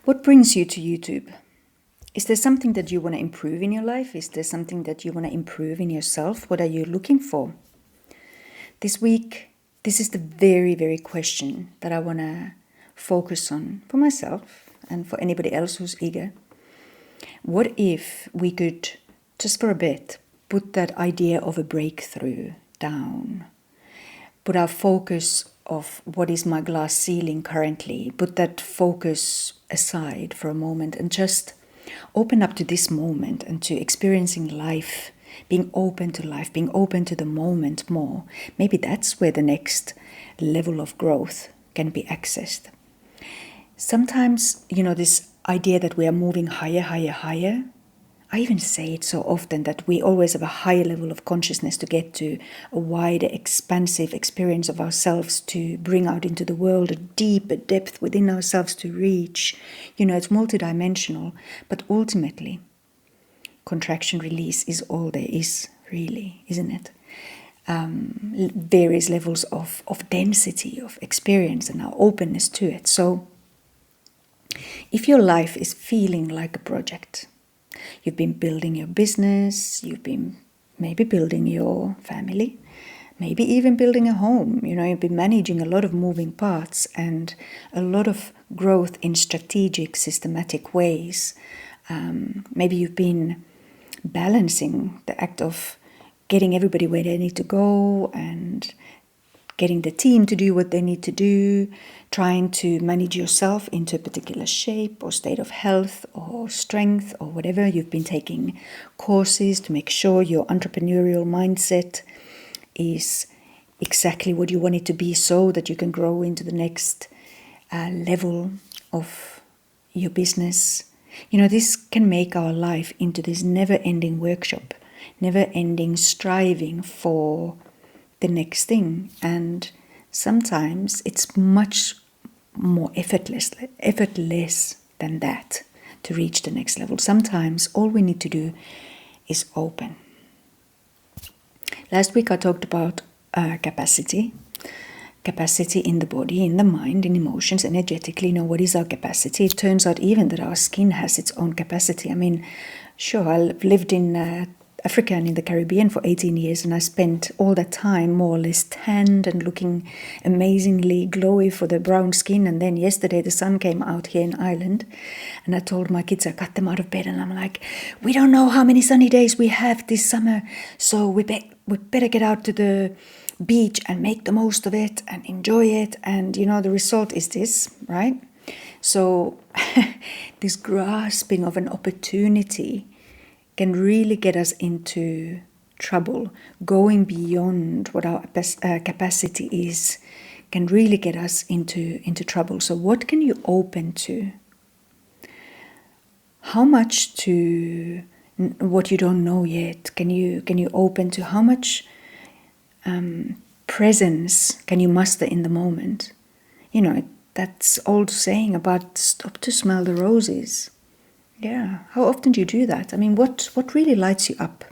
What brings you to YouTube? Is there something that you want to improve in your life? Is there something that you want to improve in yourself? What are you looking for? This week, this is the very, very question that I want to focus on for myself and for anybody else who's eager. What if we could, just for a bit, put that idea of a breakthrough down? Put our focus of what is my glass ceiling currently, put that focus aside for a moment and just open up to this moment and to experiencing life, being open to life, being open to the moment more. Maybe that's where the next level of growth can be accessed. Sometimes, this idea that we are moving higher, higher, higher, I even say it so often that we always have a higher level of consciousness to get to, a wider, expansive experience of ourselves to bring out into the world, a deeper depth within ourselves to reach. It's multidimensional, but ultimately, contraction release is all there is, really, isn't it? Various levels of density, of experience, and our openness to it. So, if your life is feeling like a project, you've been building your business, you've been maybe building your family, maybe even building a home. You've been managing a lot of moving parts and a lot of growth in strategic, systematic ways. Maybe you've been balancing the act of getting everybody where they need to go and getting the team to do what they need to do, trying to manage yourself into a particular shape or state of health or strength or whatever. You've been taking courses to make sure your entrepreneurial mindset is exactly what you want it to be so that you can grow into the next level of your business. This can make our life into this never-ending workshop, never-ending striving for the next thing, and sometimes it's much more effortless than that to reach the next level. Sometimes all we need to do is open. Last week I talked about capacity in the body, in the mind, in emotions, energetically. What is our capacity? It turns out even that our skin has its own capacity. Sure, I've lived in Africa and in the Caribbean for 18 years, and I spent all that time more or less tanned and looking amazingly glowy for the brown skin. And then yesterday the sun came out here in Ireland, and I told my kids, I got them out of bed, and I'm like, we don't know how many sunny days we have this summer, so we better get out to the beach and make the most of it and enjoy it. And the result is this, right? So this grasping of an opportunity can really get us into trouble. Going beyond what our capacity is can really get us into trouble. So what can you open to? How much to what you don't know yet can you open to? How much presence can you muster in the moment? That's old saying about stop to smell the roses. Yeah, how often do you do that? What really lights you up?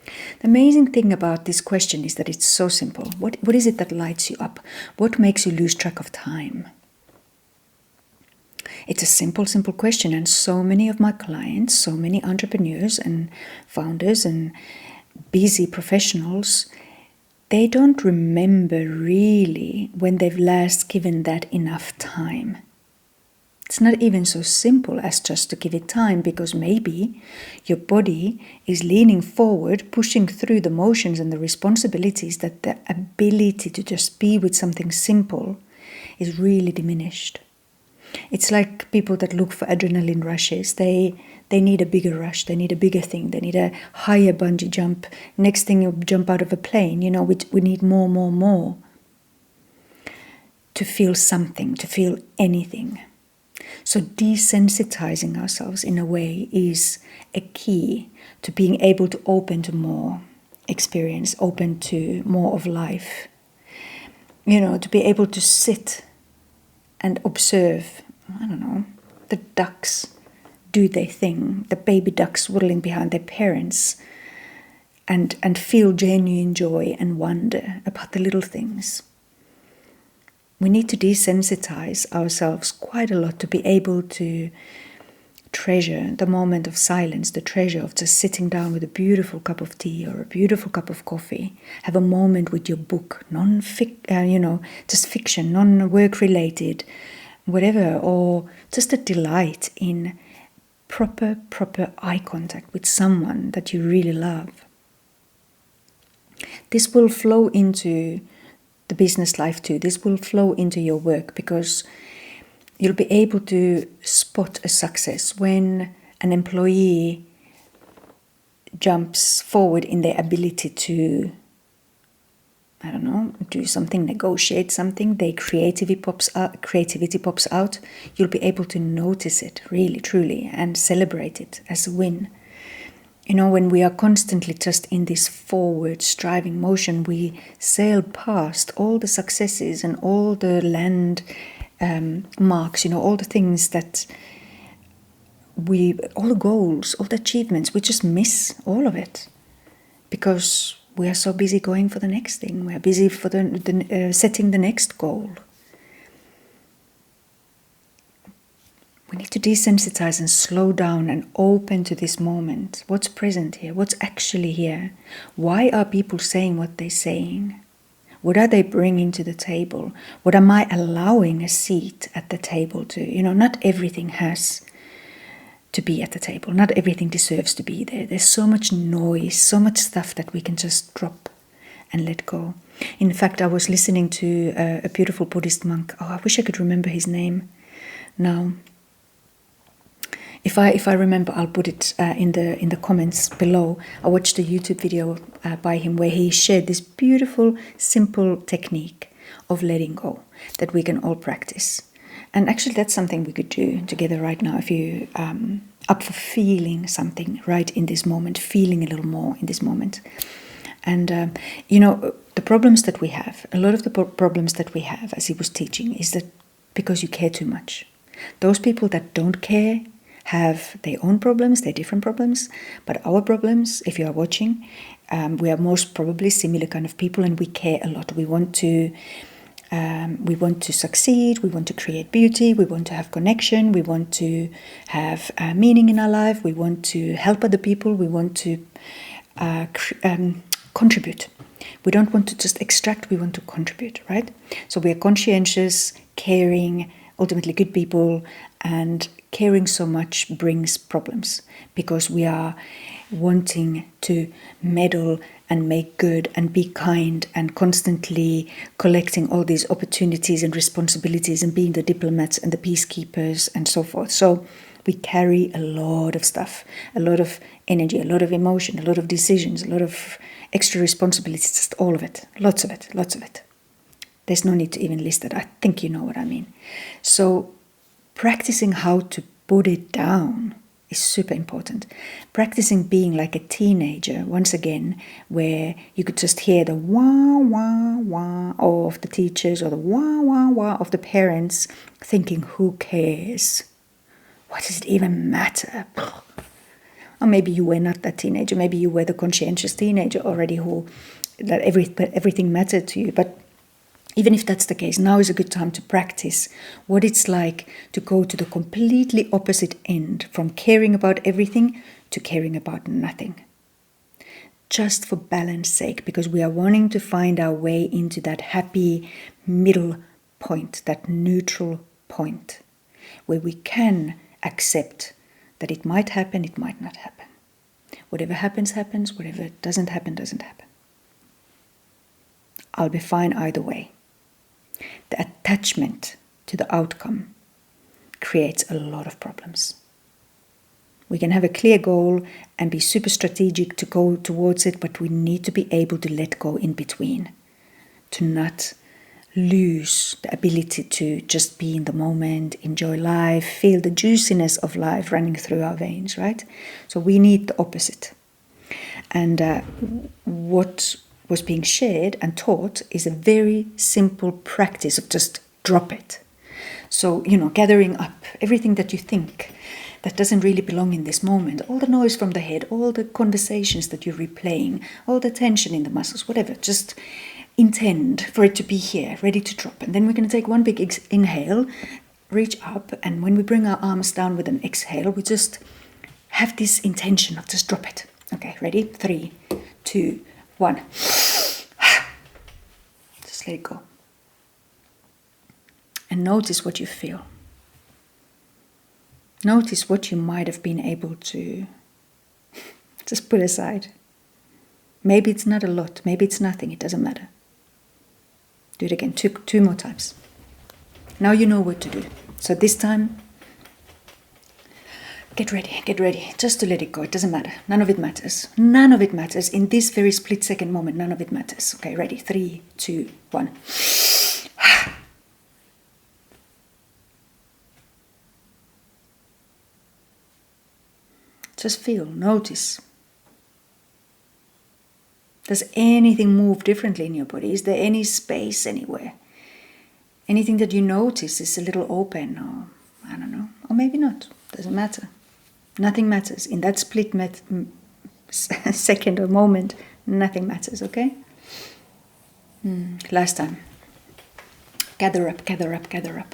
The amazing thing about this question is that it's so simple. What is it that lights you up? What makes you lose track of time? It's a simple question, and so many of my clients, so many entrepreneurs and founders and busy professionals, they don't remember really when they've last given that enough time. It's not even so simple as just to give it time, because maybe your body is leaning forward, pushing through the motions and the responsibilities, that the ability to just be with something simple is really diminished. It's like people that look for adrenaline rushes. They need a bigger rush, they need a bigger thing, they need a higher bungee jump. Next thing you jump out of a plane, we need more to feel something, to feel anything. So desensitizing ourselves in a way is a key to being able to open to more experience, open to more of life. To be able to sit and observe, the ducks do their thing, the baby ducks waddling behind their parents, and feel genuine joy and wonder about the little things. we need to desensitize ourselves quite a lot to be able to treasure the moment of silence, the treasure of just sitting down with a beautiful cup of tea or a beautiful cup of coffee. Have a moment with your book, just fiction, non-work related, whatever, or just a delight in proper eye contact with someone that you really love. This will flow into the business life too. This will flow into your work, because you'll be able to spot a success when an employee jumps forward in their ability to, do something, negotiate something, their creativity pops out. You'll be able to notice it really, truly, and celebrate it as a win. When we are constantly just in this forward striving motion, we sail past all the successes and all the marks, all the things that all the goals, all the achievements, we just miss all of it because we are so busy going for the next thing. We are busy for setting the next goal. We need to desensitize and slow down and open to this moment. What's present here? What's actually here? Why are people saying what they're saying? What are they bringing to the table? What am I allowing a seat at the table to? Not everything has to be at the table. Not everything deserves to be there. There's so much noise, so much stuff that we can just drop and let go. In fact, I was listening to a beautiful Buddhist monk. I wish I could remember his name now. If I remember, I'll put it in the comments below. I watched a YouTube video by him where he shared this beautiful, simple technique of letting go that we can all practice. And actually, that's something we could do together right now. If you up for feeling something right in this moment, feeling a little more in this moment. And the problems that we have, a lot of the problems that we have, as he was teaching, is that because you care too much. Those people that don't care have their own problems, their different problems, but our problems, if you are watching, we are most probably similar kind of people, and we care a lot. We want to succeed, we want to create beauty, we want to have connection, we want to have meaning in our life, we want to help other people, we want to contribute. We don't want to just extract, we want to contribute, right? So we are conscientious, caring, ultimately good people, and caring so much brings problems because we are wanting to meddle and make good and be kind and constantly collecting all these opportunities and responsibilities and being the diplomats and the peacekeepers and so forth. So we carry a lot of stuff, a lot of energy, a lot of emotion, a lot of decisions, a lot of extra responsibilities, just all of it, lots of it. There's no need to even list it. I think you know what I mean. So practicing how to put it down is super important. Practicing being like a teenager, once again, where you could just hear the wah, wah, wah of the teachers or the wah, wah, wah of the parents, thinking, who cares? What does it even matter? Or maybe you were not that teenager. Maybe you were the conscientious teenager already that everything mattered to you. But even if that's the case, now is a good time to practice what it's like to go to the completely opposite end, from caring about everything to caring about nothing. Just for balance sake, because we are wanting to find our way into that happy middle point, that neutral point, where we can accept that it might happen, it might not happen. Whatever happens, happens. Whatever doesn't happen, doesn't happen. I'll be fine either way. The attachment to the outcome creates a lot of problems. We can have a clear goal and be super strategic to go towards it, but we need to be able to let go in between, to not lose the ability to just be in the moment, enjoy life, feel the juiciness of life running through our veins, right? So we need the opposite. And what was being shared and taught is a very simple practice of just drop it. So, gathering up everything that you think that doesn't really belong in this moment, all the noise from the head, all the conversations that you're replaying, all the tension in the muscles, whatever, just intend for it to be here, ready to drop. And then we're going to take one big inhale, reach up, and when we bring our arms down with an exhale, we just have this intention of just drop it. Okay, ready? 3, 2, 1. Just let it go. And notice what you feel. Notice what you might have been able to just put aside. Maybe it's not a lot, maybe it's nothing, it doesn't matter. Do it again, two more times. Now you know what to do. So this time, get ready, just to let it go. It doesn't matter, none of it matters. None of it matters. In this very split second moment, none of it matters. Okay, ready, 3, 2, 1. Just feel, notice. Does anything move differently in your body? Is there any space anywhere? Anything that you notice is a little open, or I don't know, or maybe not. Doesn't matter. Nothing matters. In that split second or moment, nothing matters, okay? Last time. Gather up, gather up, gather up.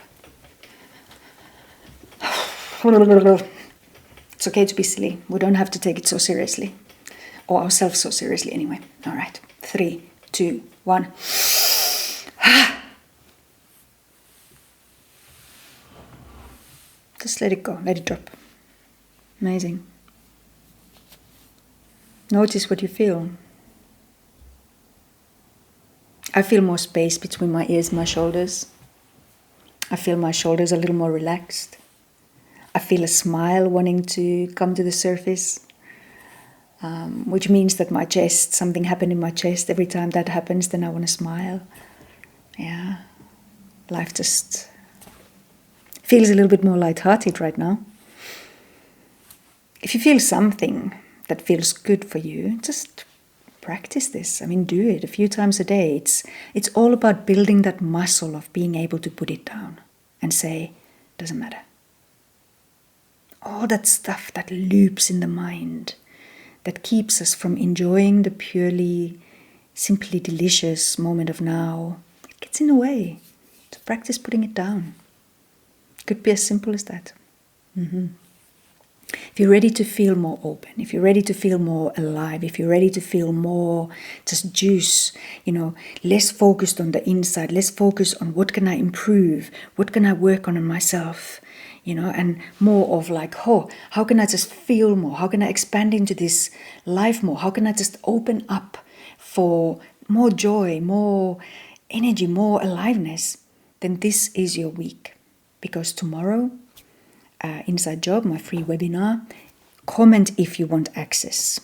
It's okay to be silly. We don't have to take it so seriously. Or ourselves so seriously anyway. All right. 3, 2, 1. Just let it go. Let it drop. Amazing. Notice what you feel. I feel more space between my ears and my shoulders. I feel my shoulders a little more relaxed. I feel a smile wanting to come to the surface. Which means that my chest, something happened in my chest. Every time that happens, then I want to smile. Yeah, life just feels a little bit more lighthearted right now. If you feel something that feels good for you, just practice this. I mean, do it a few times a day. It's all about building that muscle of being able to put it down and say, doesn't matter. All that stuff that loops in the mind, that keeps us from enjoying the purely, simply delicious moment of now. It gets in the way. So practice putting it down. It could be as simple as that. If you're ready to feel more open, if you're ready to feel more alive, if you're ready to feel more just juice, less focused on the inside, less focused on what can I improve, what can I work on in myself, and more of like, how can I just feel more? How can I expand into this life more? How can I just open up for more joy, more energy, more aliveness? Then this is your week. Because tomorrow, Inside Job, my free webinar, comment if you want access.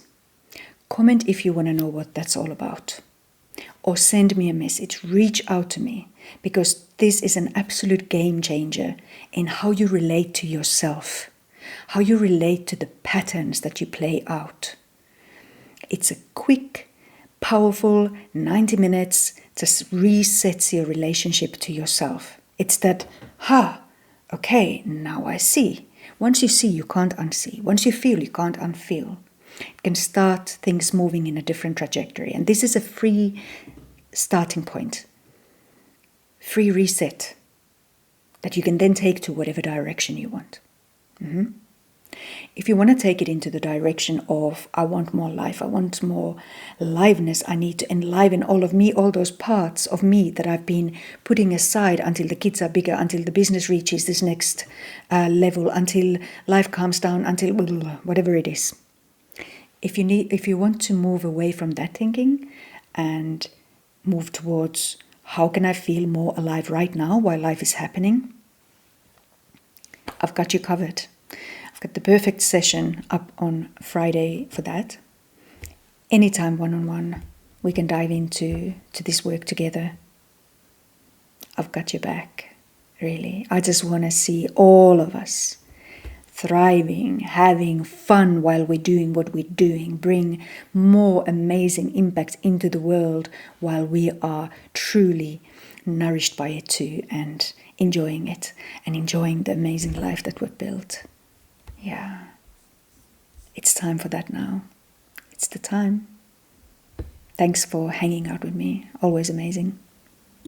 Comment if you want to know what that's all about. Or send me a message, reach out to me, because this is an absolute game changer in how you relate to yourself, how you relate to the patterns that you play out. It's a quick, powerful 90 minutes, just resets your relationship to yourself. It's that, okay, now I see. Once you see, you can't unsee. Once you feel, you can't unfeel. It can start things moving in a different trajectory. And this is a free starting point, free reset that you can then take to whatever direction you want. If you want to take it into the direction of, I want more life, I want more aliveness, I need to enliven all of me, all those parts of me that I've been putting aside until the kids are bigger, until the business reaches this next level, until life calms down, until whatever it is. If you want to move away from that thinking and move towards how can I feel more alive right now while life is happening, I've got you covered. I've got the perfect session up on Friday for that. Anytime one-on-one, we can dive into this work together. I've got your back, really. I just want to see all of us thriving, having fun while we're doing what we're doing, bring more amazing impact into the world while we are truly nourished by it too, and enjoying it and enjoying the amazing life that we've built. Yeah, it's time for that now. It's the time. Thanks for hanging out with me. Always amazing.